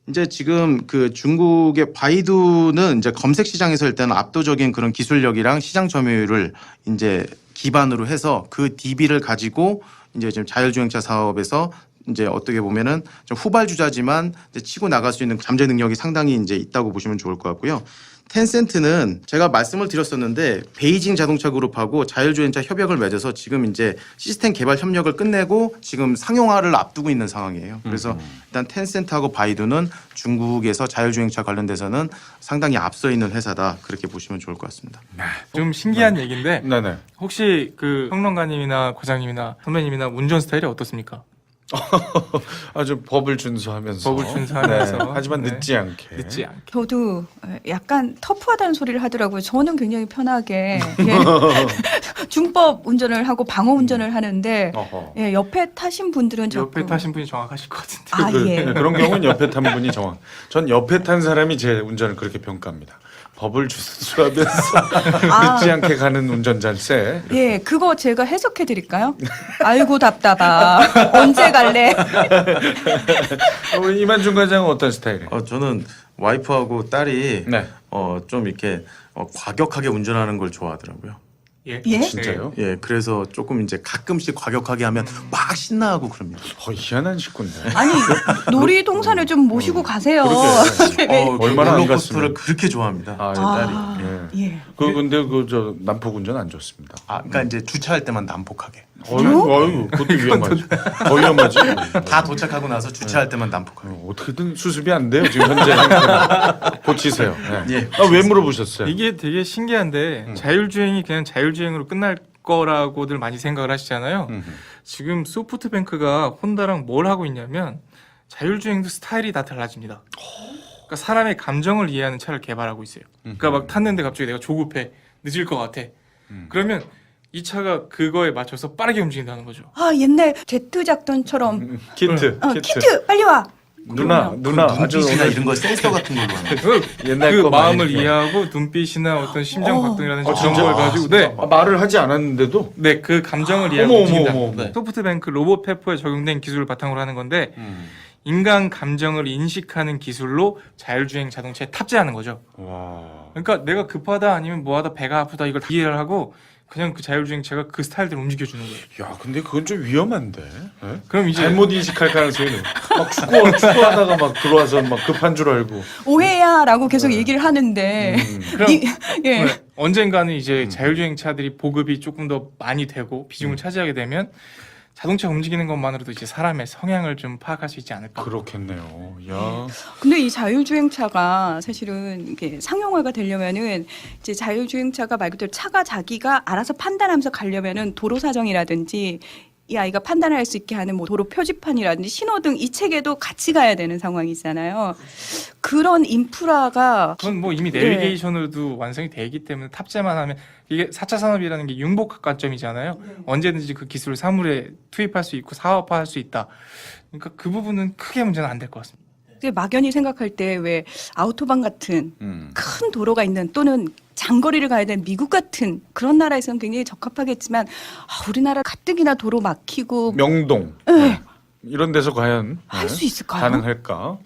D: 이제 지금 그 중국의 바이두는 이제 검색 시장에서 일단 압도적인 그런 기술력이랑 시장 점유율을 이제 기반으로 해서 그 DB를 가지고 이제 지금 자율주행차 사업에서 이제 어떻게 보면은 좀 후발주자지만 이제 치고 나갈 수 있는 잠재 능력이 상당히 이제 있다고 보시면 좋을 것 같고요. 텐센트는 제가 말씀을 드렸었는데 베이징 자동차 그룹하고 자율주행차 협약을 맺어서 지금 이제 시스템 개발 협력을 끝내고 지금 상용화를 앞두고 있는 상황이에요. 그래서 일단 텐센트하고 바이두는 중국에서 자율주행차 관련돼서는 상당히 앞서 있는 회사다 그렇게 보시면 좋을 것 같습니다.
C: 좀 신기한 얘기인데
A: 네네.
C: 혹시 그 평론가님이나 과장님이나 선배님이나 운전 스타일이 어떻습니까?
A: 아주 법을 준수하면서.
C: 법을 준수하면서.
A: 네. 하지만
C: 네.
A: 늦지 않게.
C: 늦지 않게.
B: 저도 약간 터프하다는 소리를 하더라고요. 저는 굉장히 편하게 중법 운전을 하고 방어 운전을 하는데
A: 어허.
B: 예, 옆에 타신 분들은
C: 옆에
B: 조금
C: 타신 분이 정확하실 것 같은데.
B: 아 예.
A: 그런 경우는 옆에 탄 분이 정확. 전 옆에 탄 사람이 제 운전을 그렇게 평가합니다. 법을 준수하면서 늦지 않게 가는 운전자일세.
B: 예, 그거 제가 해석해 드릴까요? 아이고 답답하. 언제 갈래?
A: 우리 이만중 과장은 어떤 스타일이에요?
D: 저는 와이프하고 딸이
A: 네.
D: 좀 이렇게 과격하게 운전하는 걸 좋아하더라고요.
C: 예?
B: 예?
A: 진짜요?
D: 예, 그래서 조금 이제 가끔씩 과격하게 하면 막 신나하고 그럽니다.
A: 희한한 식구인데.
B: 아니 놀이동산을 좀 모시고 가세요.
A: 얼마나 안
D: 롤러코스터를
A: 갔으면.
D: 그렇게 좋아합니다.
A: 아,
D: 제 딸이.
A: 예.
B: 예.
A: 근데 저 난폭 운전 안 좋습니다.
D: 그러니까 이제 주차할 때만 난폭하게.
A: 어유, 그것도 위험하지. 더 위험하지.
D: 다 도착하고 나서 주차할 때만 난폭하게.
A: 어떻게든 수습이 안 돼요. 지금 현재 형태는. 고치세요. 네.
D: 예.
A: 왜 물어보셨어요?
C: 이게 되게 신기한데 자율주행이 그냥 자율주행으로 끝날 거라고들 많이 생각을 하시잖아요. 지금 소프트뱅크가 혼다랑 뭘 하고 있냐면 자율주행도 스타일이 다 달라집니다. 그러니까 사람의 감정을 이해하는 차를 개발하고 있어요. 그러니까 막 탔는데 갑자기 내가 조급해, 늦을 것 같아. 그러면 이 차가 그거에 맞춰서 빠르게 움직인다는 거죠.
B: 아 옛날 제트 작전처럼
A: 키트.
B: 키트 빨리 와.
A: 누나 아주
D: 눈빛이나
A: 오늘
D: 이런 거 센서 같은 걸로 하는.
A: 옛날
C: 그
A: 거
C: 마음을
A: 많이
C: 이해하고 눈빛이나 어떤 심장 박동이라든지 그런
A: 진짜?
C: 걸 가지고 네.
A: 말을 하지 않았는데도
C: 네, 그 감정을 이해하고
A: 어머,
C: 움직인다.
A: 어머, 어머.
C: 네. 소프트뱅크 로봇 페퍼에 적용된 기술을 바탕으로 하는 건데 인간 감정을 인식하는 기술로 자율주행 자동차에 탑재하는 거죠.
A: 와.
C: 그러니까 내가 급하다 아니면 뭐하다 배가 아프다 이걸 다 이해를 하고 그냥 그 자율주행차가 그 스타일대로 움직여주는 거예요.
A: 야, 근데 그건 좀 위험한데. 네?
C: 그럼 이제
A: 잘못 인식할 가능성이 있는. 막 축구하다가 막 들어와서 막 급한 줄 알고.
B: 오해야라고 계속 얘기를 하는데
C: 그럼
B: 예.
C: 네, 언젠가는 이제 자율주행차들이 보급이 조금 더 많이 되고 비중을 차지하게 되면 자동차 움직이는 것만으로도 이제 사람의 성향을 좀 파악할 수 있지 않을까.
A: 그렇겠네요. 야.
B: 근데 이 자율주행차가 사실은 이게 상용화가 되려면은 이제 자율주행차가 말 그대로 차가 자기가 알아서 판단하면서 가려면은 도로 사정이라든지 이 아이가 판단할 수 있게 하는 뭐 도로 표지판이라든지 신호등 이 체계도 같이 가야 되는 상황이잖아요. 그런 인프라가
C: 그건 뭐 이미 내비게이션으로도 완성이 돼 있기 때문에 탑재만 하면 이게 4차 산업이라는 게 융복 관점이잖아요. 언제든지 그 기술을 사물에 투입할 수 있고 사업화할 수 있다. 그러니까 그 부분은 크게 문제는 안 될 것 같습니다.
B: 막연히 생각할 때 왜 아우토반 같은 큰 도로가 있는 또는 장거리를 가야 되는 미국 같은 그런 나라에서는 굉장히 적합하겠지만 우리나라 가뜩이나 도로 막히고
A: 명동.
B: 네.
A: 이런 데서 과연
B: 할 수 있을까요?
A: 가능할까?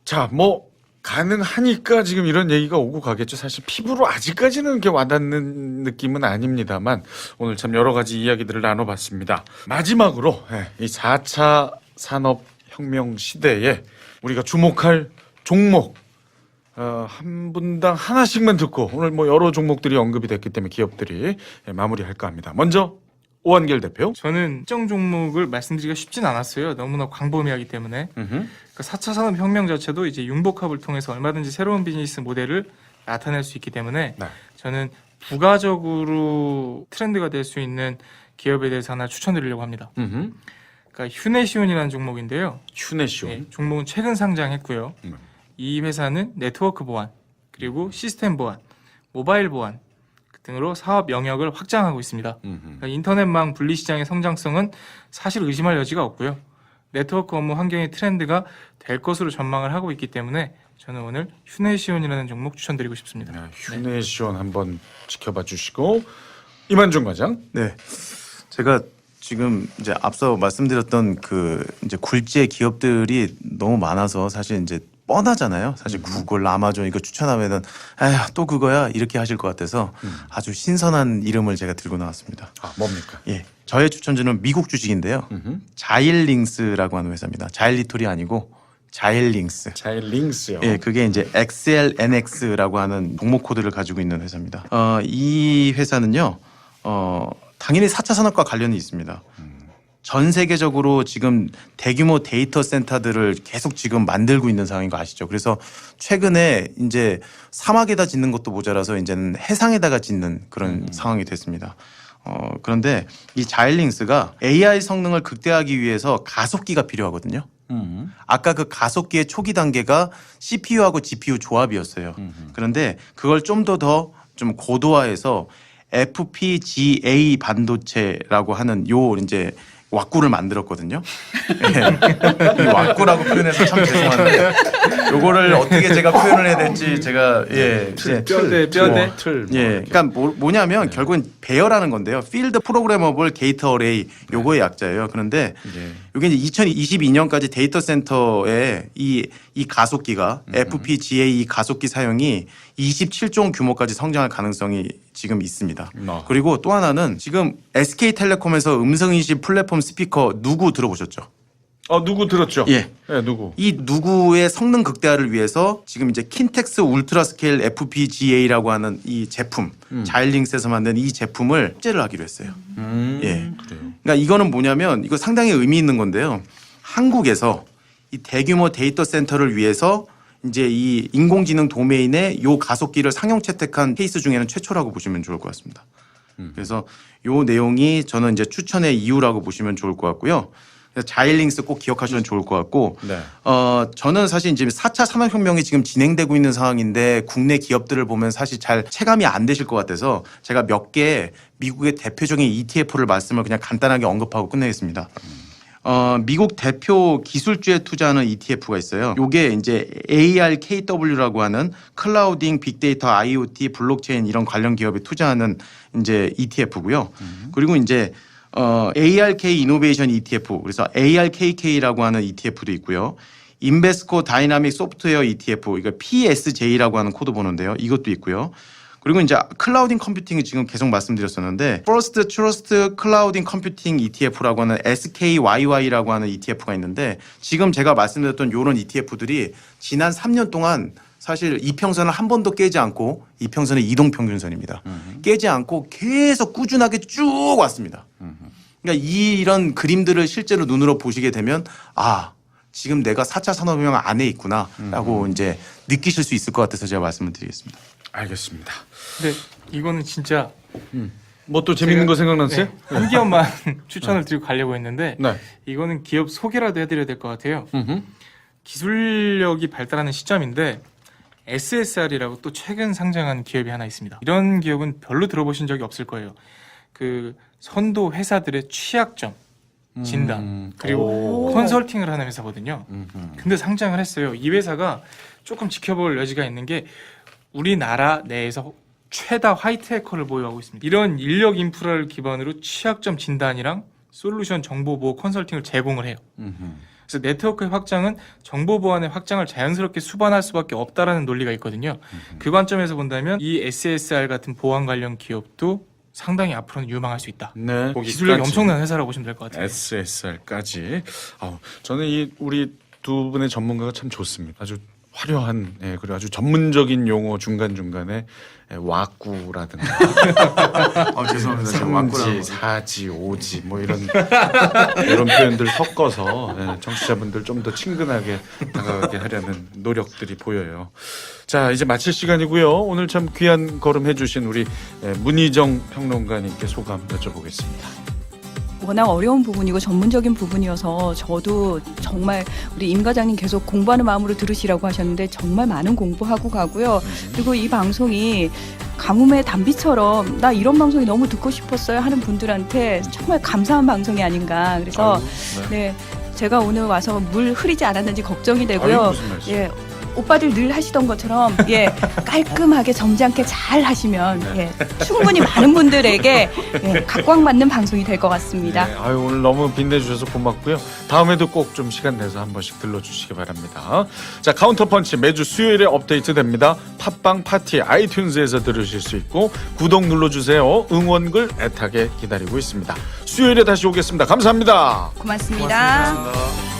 A: 자, 뭐 가능하니까 지금 이런 얘기가 오고 가겠죠. 사실 피부로 아직까지는 이렇게 와닿는 느낌은 아닙니다만 오늘 참 여러 가지 이야기들을 나눠봤습니다. 마지막으로 이 4차 산업혁명 시대에 우리가 주목할 종목 한 분당 하나씩만 듣고 오늘 뭐 여러 종목들이 언급이 됐기 때문에 기업들이 마무리할까 합니다. 먼저 오한결 대표.
C: 저는 특정 종목을 말씀드리기가 쉽진 않았어요. 너무나 광범위하기 때문에. 그러니까 4차 산업혁명 자체도 이제 융복합을 통해서 얼마든지 새로운 비즈니스 모델을 나타낼 수 있기 때문에
A: 네.
C: 저는 부가적으로 트렌드가 될 수 있는 기업에 대해서 하나 추천드리려고 합니다. 그러니까 휴네시온이라는 종목인데요.
A: 휴네시온.
C: 네, 종목은 최근 상장했고요.
A: 음.
C: 이 회사는 네트워크 보안, 그리고 시스템 보안, 모바일 보안 등으로 사업 영역을 확장하고 있습니다. 그러니까 인터넷망 분리 시장의 성장성은 사실 의심할 여지가 없고요. 네트워크 업무 환경의 트렌드가 될 것으로 전망을 하고 있기 때문에 저는 오늘 휴네시온이라는 종목 추천드리고 싶습니다.
A: 네, 휴네시온 한번 지켜봐 주시고 이만중 과장.
D: 네. 제가 지금 이제 앞서 말씀드렸던 그 이제 굴지의 기업들이 너무 많아서 사실 이제 뻔하잖아요. 사실 구글, 아마존 이거 추천하면은 아휴 또 그거야 이렇게 하실 것 같아서 아주 신선한 이름을 제가 들고 나왔습니다.
A: 아, 뭡니까?
D: 예, 저의 추천주는 미국 주식인데요. 자일링스라고 하는 회사입니다. 자일리톨이 아니고 자일링스.
A: 자일링스요.
D: 예, 그게 이제 XLNX라고 하는 종목 코드를 가지고 있는 회사입니다. 이 회사는요, 당연히 4차 산업과 관련이 있습니다. 전 세계적으로 지금 대규모 데이터 센터들을 계속 지금 만들고 있는 상황인 거 아시죠? 그래서 최근에 이제 사막에다 짓는 것도 모자라서 이제는 해상에다가 짓는 그런 상황이 됐습니다. 그런데 이 자일링스가 AI 성능을 극대화하기 위해서 가속기가 필요하거든요. 아까 그 가속기의 초기 단계가 CPU하고 GPU 조합이었어요. 그런데 그걸 좀 더 좀 고도화해서 FPGA 반도체라고 하는 요 이제 왁구를 만들었거든요. 예. 이 왁구라고 표현해서 참 죄송한데 요거를 어떻게 제가 표현을 해야 될지 제가 이제
C: 뼈대.
A: 틀.
D: 예, 그러니까 뭐냐면 결국은 배열하는 건데요. 필드 프로그래머블 게이트 어레이 요거의 약자예요. 그런데 이게 이제 2022년까지 데이터 센터에 이 가속기가 FPGA 가속기 사용이 27종 규모까지 성장할 가능성이 지금 있습니다. 그리고 또 하나는 지금 SK텔레콤에서 음성인식 플랫폼 스피커 누구 들어보셨죠?
A: 누구 들었죠?
D: 예.
A: 네, 누구?
D: 이 누구의 성능 극대화를 위해서 지금 이제 킨텍스 울트라 스케일 FPGA라고 하는 이 제품, 자일링스에서 만든 이 제품을 탑재를 하기로 했어요. 예.
A: 그래요.
D: 그러니까 이거는 뭐냐면 이거 상당히 의미 있는 건데요. 한국에서 이 대규모 데이터 센터를 위해서 이제 이 인공지능 도메인의 요 가속기를 상용 채택한 케이스 중에는 최초라고 보시면 좋을 것 같습니다. 그래서 요 내용이 저는 이제 추천의 이유라고 보시면 좋을 것 같고요. 자일링스 꼭 기억하시면 좋을 것 같고,
A: 네.
D: 저는 사실 이제 4차 산업혁명이 지금 진행되고 있는 상황인데 국내 기업들을 보면 사실 잘 체감이 안 되실 것 같아서 제가 몇 개 미국의 대표적인 ETF를 말씀을 그냥 간단하게 언급하고 끝내겠습니다. 미국 대표 기술주에 투자하는 ETF가 있어요. 요게 이제 ARKW라고 하는 클라우딩, 빅데이터, IoT, 블록체인 이런 관련 기업에 투자하는 이제 ETF고요. 그리고 이제 ARK 이노베이션 ETF, 그래서 ARKK라고 하는 ETF도 있고요. 인베스코 다이나믹 소프트웨어 ETF, 이거 PSJ라고 하는 코드 번호인데요. 이것도 있고요. 그리고 이제 클라우딩 컴퓨팅이 지금 계속 말씀드렸었는데 First Trust 클라우딩 컴퓨팅 ETF라고 하는 SKYY라고 하는 ETF가 있는데 지금 제가 말씀드렸던 이런 ETF들이 지난 3년 동안 사실 이평선을 한 번도 깨지 않고 이평선의 이동평균선입니다. 깨지 않고 계속 꾸준하게 쭉 왔습니다. 그러니까 이런 그림들을 실제로 눈으로 보시게 되면 지금 내가 4차 산업혁명 안에 있구나라고 이제 느끼실 수 있을 것 같아서 제가 말씀을 드리겠습니다.
A: 알겠습니다.
C: 근데 이거는 진짜
A: 뭐 또 재밌는 거 생각났어요?
C: 네, 한 기업만 추천을 드리고 가려고 했는데
A: 네.
C: 이거는 기업 소개라도 해드려야 될 것 같아요. 기술력이 발달하는 시점인데 SSR이라고 또 최근 상장한 기업이 하나 있습니다. 이런 기업은 별로 들어보신 적이 없을 거예요. 그 선도 회사들의 취약점 진단 그리고 컨설팅을 하는 회사거든요. 근데 상장을 했어요. 이 회사가 조금 지켜볼 여지가 있는 게 우리나라 내에서 최다 화이트 해커를 보유하고 있습니다. 이런 인력 인프라를 기반으로 취약점 진단이랑 솔루션 정보 보호 컨설팅을 제공을 해요. 그래서 네트워크의 확장은 정보 보안의 확장을 자연스럽게 수반할 수밖에 없다라는 논리가 있거든요. 그 관점에서 본다면 이 SSR 같은 보안 관련 기업도 상당히 앞으로는 유망할 수 있다.
A: 네.
C: 기술력이 엄청난 회사라고 보시면 될 것 같아요.
A: SSR까지. 저는 이 우리 두 분의 전문가가 참 좋습니다. 아주 화려한 그리고 아주 전문적인 용어 중간중간에 와꾸라든가
D: 죄송합니다. 제가
A: 삼지, 사지, 오지 뭐 이런 표현들 섞어서 청취자분들 좀 더 친근하게 다가가게 하려는 노력들이 보여요. 자, 이제 마칠 시간이고요. 오늘 참 귀한 걸음 해주신 우리 문희정 평론가님께 소감 여쭤보겠습니다.
B: 워낙 어려운 부분이고 전문적인 부분이어서 저도 정말 우리 임 과장님 계속 공부하는 마음으로 들으시라고 하셨는데 정말 많은 공부하고 가고요. 그리고 이 방송이 가뭄의 단비처럼 나 이런 방송이 너무 듣고 싶었어요 하는 분들한테 정말 감사한 방송이 아닌가. 그래서 네, 제가 오늘 와서 물 흐리지 않았는지 걱정이 되고요.
A: 무슨 말씀?
B: 예. 오빠들 늘 하시던 것처럼 깔끔하게 점잖게 잘 하시면 충분히 많은 분들에게 각광받는 방송이 될 것 같습니다.
A: 네, 오늘 너무 빛내주셔서 고맙고요. 다음에도 꼭 좀 시간 내서 한 번씩 들러주시기 바랍니다. 자, 카운터펀치 매주 수요일에 업데이트됩니다. 팟빵, 파티, 아이튠즈에서 들으실 수 있고 구독 눌러주세요. 응원글 애타게 기다리고 있습니다. 수요일에 다시 오겠습니다. 감사합니다.
B: 고맙습니다.
C: 고맙습니다.